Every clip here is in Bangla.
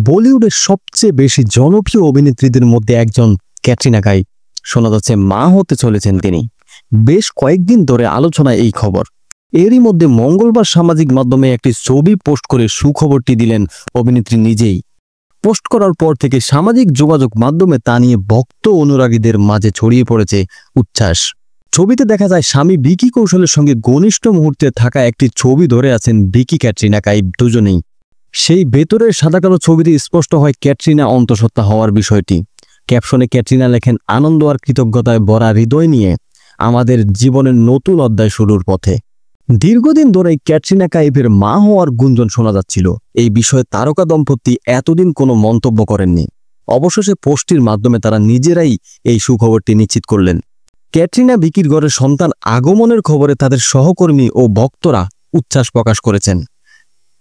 বলিউডের সবচেয়ে বেশি জনপ্রিয় অভিনেত্রীদের মধ্যে একজন ক্যাটরিনা কাইফ। শোনা যাচ্ছে মা হতে চলেছেন তিনি। বেশ কয়েকদিন ধরে আলোচনায় এই খবর। এরই মধ্যে মঙ্গলবার সামাজিক মাধ্যমে একটি ছবি পোস্ট করে সুখবরটি দিলেন অভিনেত্রী নিজেই। পোস্ট করার পর থেকে সামাজিক যোগাযোগ মাধ্যমে তা নিয়ে ভক্ত অনুরাগীদের মাঝে ছড়িয়ে পড়েছে উচ্ছ্বাস। ছবিতে দেখা যায় স্বামী ভিকি কৌশলের সঙ্গে ঘনিষ্ঠ মুহূর্তে থাকা একটি ছবি ধরে আছেন ভিকি ক্যাটরিনা কাইফ দুজনেই। সেই ভেতরের সাদাকালো ছবিতে স্পষ্ট হয় ক্যাটরিনা অন্তঃসত্ত্বা হওয়ার বিষয়টি। ক্যাপশনে ক্যাটরিনা লেখেন, আনন্দ আর কৃতজ্ঞতায় ভরা হৃদয় নিয়ে আমাদের জীবনের নতুন অধ্যায় শুরুর পথে। দীর্ঘদিন ধরেই ক্যাটরিনা কাইফের মা হওয়ার গুঞ্জন শোনা যাচ্ছিল। এই বিষয়ে তারকা দম্পতি এতদিন কোনো মন্তব্য করেননি। অবশেষে পোস্টটির মাধ্যমে তারা নিজেরাই এই সুখবরটি নিশ্চিত করলেন। ক্যাটরিনা ভিকির ঘরে সন্তান আগমনের খবরে তাদের সহকর্মী ও ভক্তরা উচ্ছ্বাস প্রকাশ করেছেন।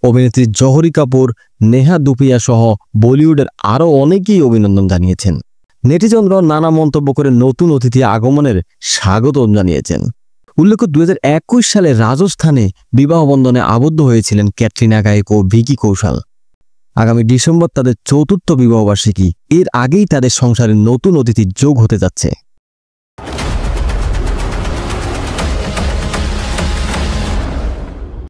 অভিনেত্রী জহরি কাপুর, নেহা দুপিয়া সহ বলিউডের আরও অনেকেই অভিনন্দন জানিয়েছেন। নেটিজনরা নানা মন্তব্য করে নতুন অতিথি আগমনের স্বাগত জানিয়েছেন। উল্লেখ্য, 2021 সালে রাজস্থানে বিবাহ বন্ধনে আবদ্ধ হয়েছিলেন ক্যাটরিনা কাইফ ও ভিকি কৌশল। আগামী ডিসেম্বর তাদের ৪র্থ বিবাহবার্ষিকী। এর আগেই তাদের সংসারে নতুন অতিথি যোগ হতে যাচ্ছে।